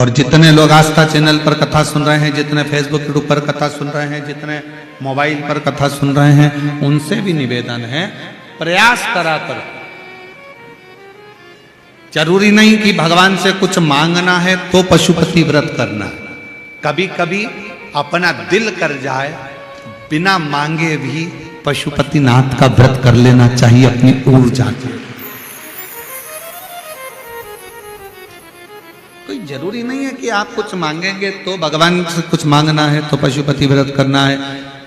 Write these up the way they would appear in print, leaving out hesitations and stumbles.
और जितने लोग आस्था चैनल पर कथा सुन रहे हैं, जितने फेसबुक यूट्यूब पर कथा सुन रहे हैं, जितने मोबाइल पर कथा सुन रहे हैं, उनसे भी निवेदन है, प्रयास करा करो। जरूरी नहीं कि भगवान से कुछ मांगना है तो पशुपति व्रत करना है। कभी कभी अपना दिल कर जाए, बिना मांगे भी पशुपति नाथ का व्रत कर लेना चाहिए अपनी ऊर्जा के। कोई जरूरी नहीं है कि आप कुछ मांगेंगे तो भगवान से कुछ मांगना है तो पशुपति व्रत करना है,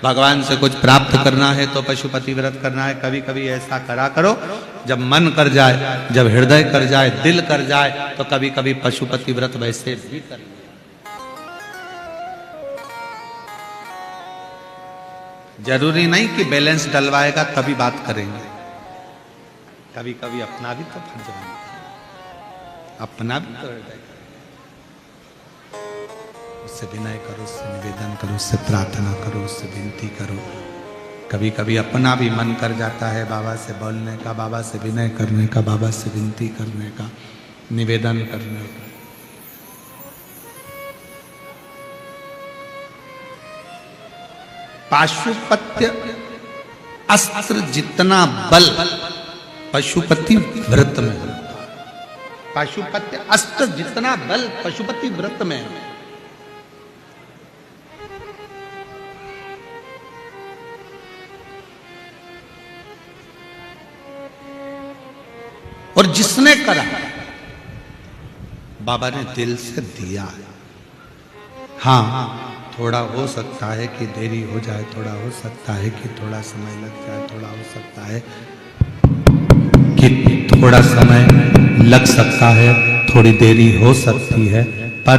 भगवान से कुछ प्राप्त करना है तो पशुपति व्रत करना है। कभी कभी ऐसा करा करो, जब मन कर जाए, जब हृदय कर जाए, दिल कर जाए, तो कभी कभी पशुपति व्रत वैसे भी कर। जरूरी नहीं कि बैलेंस डलवाएगा तभी बात करेंगे। कभी कभी अपना भी तो फर्ज बनता है, अपना भी तो हृदय, उससे विनय करो, उससे निवेदन करो, उससे प्रार्थना करो, उससे विनती करो। कभी कभी अपना भी मन कर जाता है बाबा से बोलने का, बाबा से विनय करने का, बाबा से विनती करने का, निवेदन करने का। पाशुपत्य अस्त्र जितना बल पशुपति व्रत में है। पाशुपत्य अस्त्र जितना बल पशुपति व्रत में है। और जिसने करा बाबा ने दिल से दिया है। हाँ, थोड़ा हो सकता है कि देरी हो जाए, थोड़ा हो सकता है कि थोड़ा समय लग जाए, थोड़ा हो सकता है कि थोड़ा समय लग सकता है, थोड़ी देरी हो सकती है, पर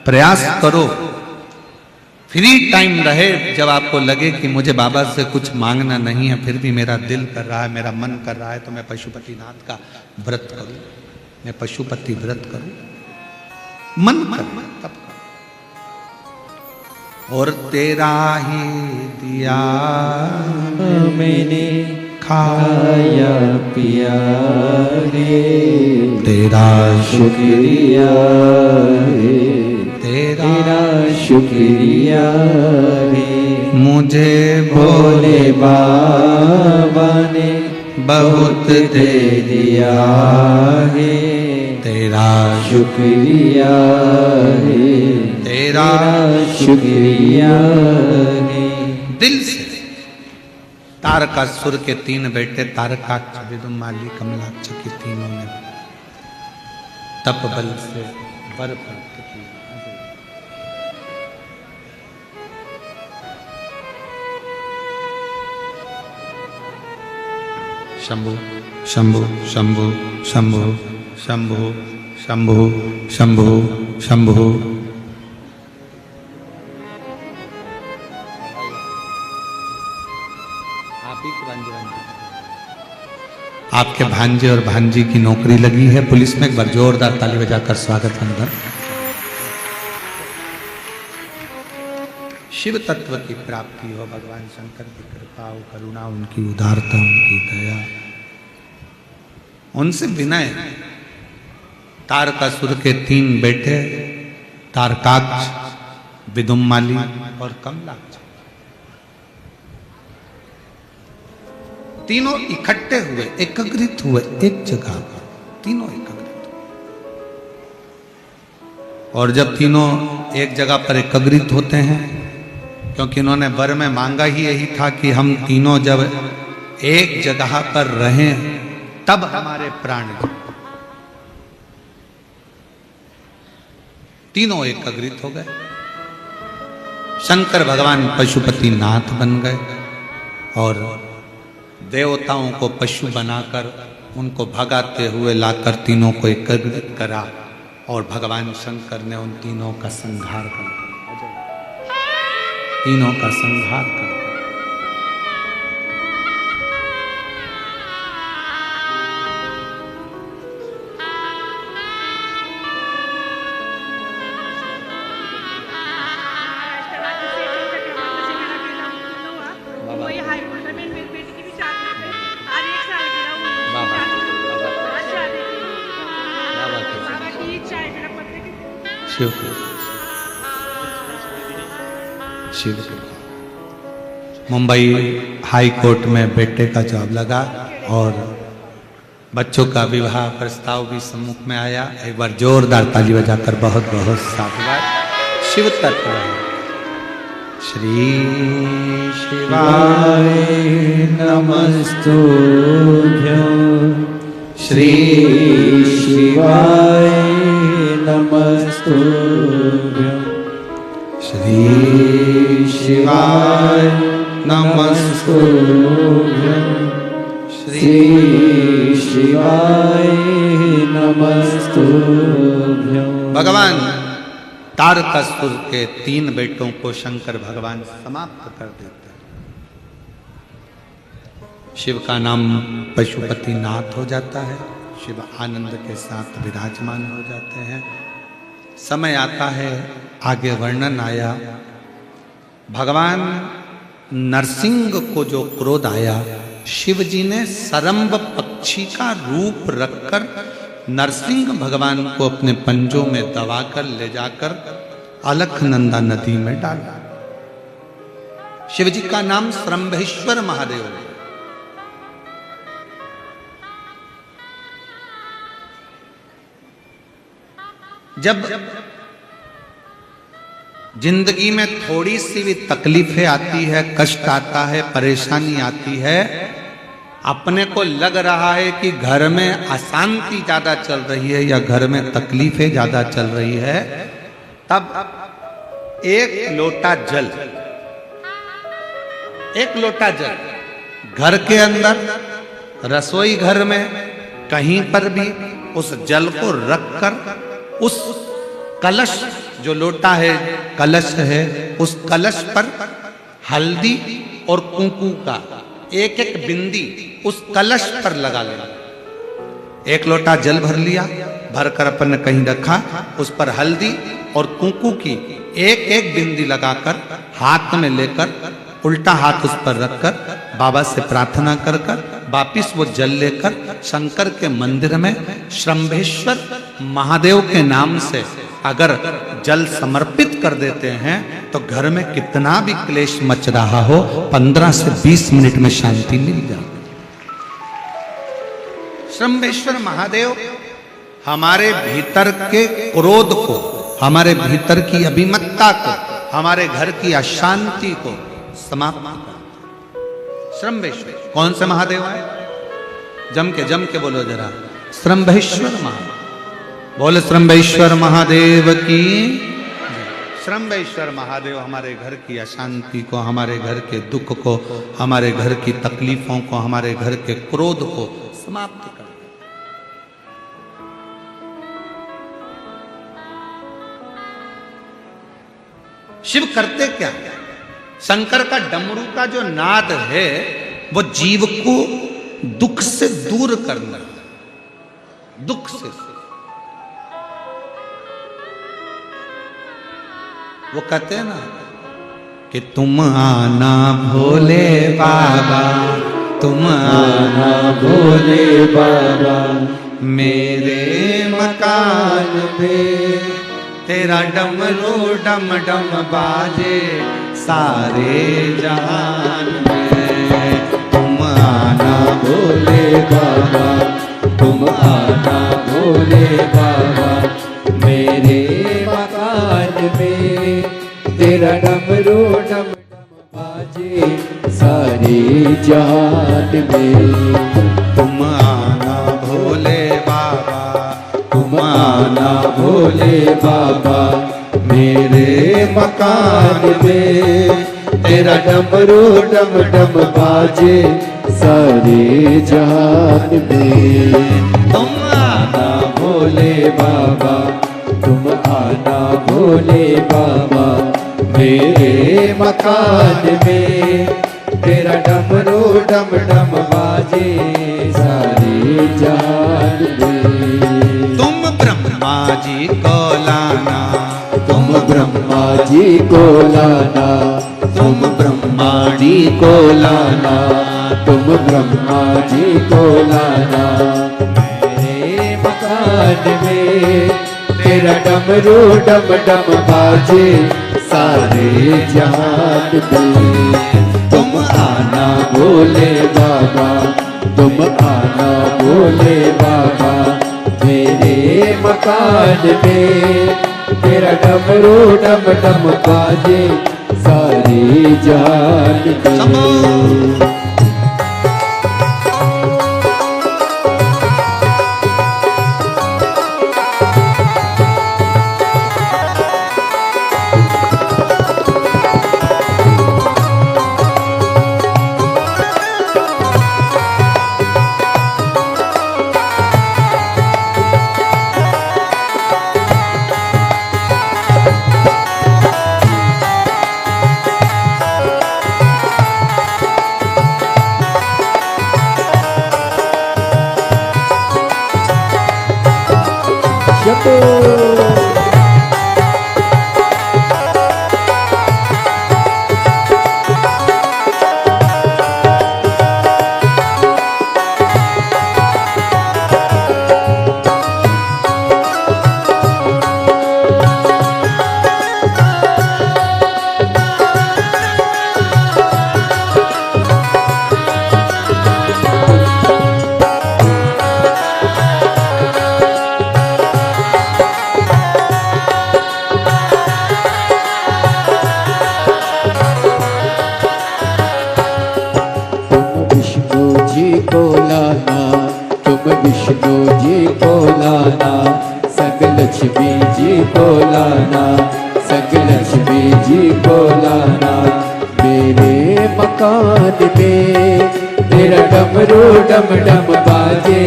प्रयास करो। फ्री टाइम रहे, जब आपको लगे कि मुझे बाबा से कुछ मांगना नहीं है, फिर भी मेरा दिल कर रहा है, मेरा मन कर रहा है, तो मैं पशुपतिनाथ का व्रत करूं, मैं पशुपति व्रत करूं। मन कर तब कर। और तेरा ही दिया मैंने खाया पिया रे, तेरा शुक्रिया रे, तेरा शुक्रिया रे। मुझे भोले बाबा ने बहुत दे दिया है, तेरा शुक्रिया रे, तेरा शुक्रिया रे। दिल से। तारकासुर के 3 बेटे तारकाक्ष, विदुमाली, कमलाक्ष के तीनों ने तप बल से वर प्राप्त किया। शंभु शंभु शंभु शंभु शंभु शंभु शंभु शंभु। आपके भांजे और भांजी की नौकरी लगी है पुलिस में, एक बार जोरदार ताली बजाकर स्वागत अंदर। शिव तत्व की प्राप्ति हो, भगवान शंकर की कृपा हो, करुणा, उनकी उदारता, उनकी दया, उनसे विनय। तारकासुर के 3 बेटे तारकाक्ष, विदुमाली और कमलाक्ष, तीनों इकट्ठे हुए, एकत्रित हुए एक जगह पर, तीनों एकत्रित। और जब तीनों एक जगह पर एकत्रित होते हैं, क्योंकि इन्होंने वर में मांगा ही यही था कि हम तीनों जब एक जगह पर रहें तब हमारे प्राण जाए। तीनों एकत्रित हो गए। शंकर भगवान पशुपति नाथ बन गए और देवताओं को पशु बनाकर उनको भगाते हुए लाकर तीनों को एकत्रित करा, और भगवान शंकर ने उन तीनों का संहार कर, तीनों का संहार कर। शिव शिव मुंबई हाई कोर्ट में बेटे का जॉब लगा और बच्चों का विवाह प्रस्ताव भी सम्मुख में आया। एक बार जोरदार ताली बजाकर बहुत बहुत साधुवाद। शिव तत्व श्री शिवाय नमस्तुभ्यं श्री शिवाय नमस्तुभ्यं श्री शिवाय नमस्तुभ्यं श्री शिवाय नमस्तुभ्यं। भगवान तारकासुर के 3 बेटों को शंकर भगवान समाप्त कर देते हैं। शिव का नाम पशुपति नाथ हो जाता है। शिव आनंद के साथ विराजमान हो जाते हैं। समय आता है, आगे वर्णन आया, भगवान नरसिंह को जो क्रोध आया, शिव जी ने सरम्ब पक्षी का रूप रखकर नरसिंह भगवान को अपने पंजों में दबाकर ले जाकर अलकनंदा नदी में डाला। शिव जी का नाम सरम्भेश्वर महादेव है। जब जिंदगी में थोड़ी सी भी तकलीफें आती है, कष्ट आता है, परेशानी आती है, अपने को लग रहा है कि घर में अशांति ज्यादा चल रही है या घर में तकलीफें ज्यादा चल रही है, तब एक लोटा जल घर के अंदर, रसोई घर में, कहीं पर भी उस जल को रखकर उस कलश, जो लोटा है कलश है, उस कलश पर हल्दी और कुंकू का एक एक बिंदी उस कलश पर लगा लेना। एक लोटा जल भर लिया, भरकर अपन ने कहीं रखा, उस पर हल्दी और कुंकू की एक एक बिंदी लगाकर हाथ में लेकर उल्टा हाथ उस पर रखकर बाबा से प्रार्थना कर कर वापिस वो जल लेकर शंकर के मंदिर में श्रम्भेश्वर महादेव के नाम से अगर जल समर्पित कर देते हैं तो घर में कितना भी क्लेश मच रहा हो, 15 से 20 मिनट में शांति मिल जाती। श्रम्भेश्वर महादेव हमारे भीतर के क्रोध को, हमारे भीतर की अभिमत्ता को, हमारे घर की अशांति को समाप्त कर। श्रम्भेश्वर कौन से महादेव है? जम के बोलो जरा, श्रम्भेश्वर महादेव। बोले श्रम्भेश्वर महादेव की। श्रम्भेश्वर महादेव हमारे घर की अशांति को, हमारे घर के दुख को, हमारे घर की तकलीफों को, हमारे घर के क्रोध को समाप्त कर। शिव करते क्या? शंकर का डमरू का जो नाद है वो जीव को दुख से दूर करना, दुख से। वो कहते हैं ना कि तुम आना भोले बाबा, तुम आना भोले बाबा, मेरे मकान में तेरा डमरू डम डम बाजे सारे जहान में। तुम आना भोले बाबा, तुम आना भोले बाबा, मेरे मकान में तेरा डमरू डम डम बाजे सारे जहान में। तुम आना भोले बाबा, तुम आना भोले बाबा, मेरे मकान में तेरा डमरू डम डम बाजे सारे जहान में। तुम आना भोले बाबा, तुम आना भोले बाबा, मेरे मकान में तेरा डमरू डम डम बाजे सारे जहान में। तुम ब्रह्मा जी को लाना, तुम ब्रह्मा जी को लाना, तुम ब्रह्मा जी को लाना, तुम ब्रह्मा जी को लाना, मेरे मकान में तेरा डमरू डम डम बाजे सारे जहान में। तुम आना भोले बाबा, तुम आना भोले बाबा मेरे मकान में। तेरा डमरू डम डम बाजे सारे जहान में। विष्णु जी को लाना, संग लक्ष्मी जी को लाना, संग लक्ष्मी जी को लाना मेरे मकान में। तेरा डमरू डम डम बाजे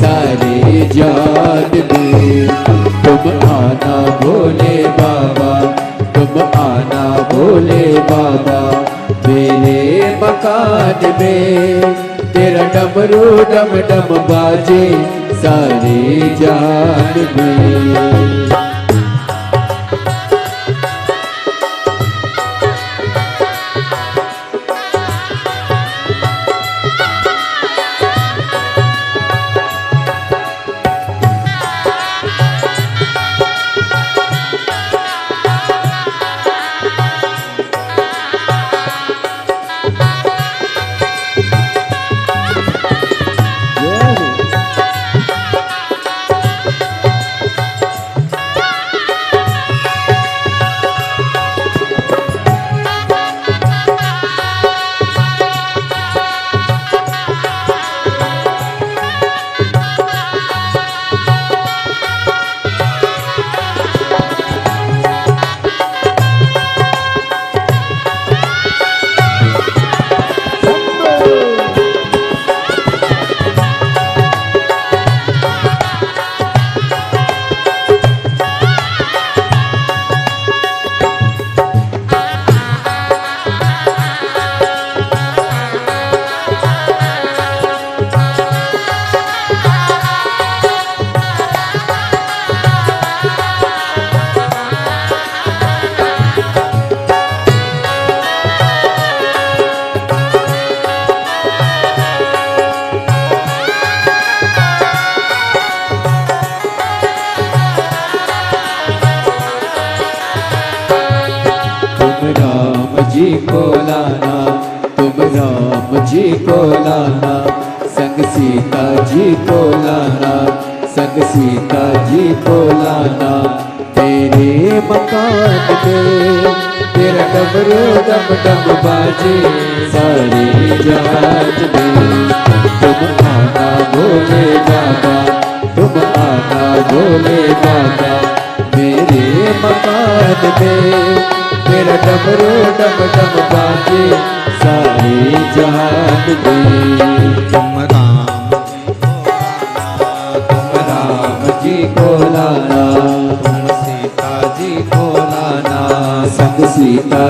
सारे जान में। तुम आना भोले बाबा, तुम आना भोले बाबा मेरे मकान में। तेरा डमरू डम डम बाजे सारे जान में। जी को लाना, तुम राम जी को लाना, संग सीता जी को लाना, संग सीता जी को लाना तेरे मकान में। तेरा डमरू डम डम बाजे सारे जहान में। तुम आना भोले बाबा, तुम आना भोले बाबा मेरे मकान में। तेरा डमरू डम डम बाजे सारे जहान में। तुम राम जी को लाना, तुम राम जी को लाना, तुम सीता जी को लाना, संग सीता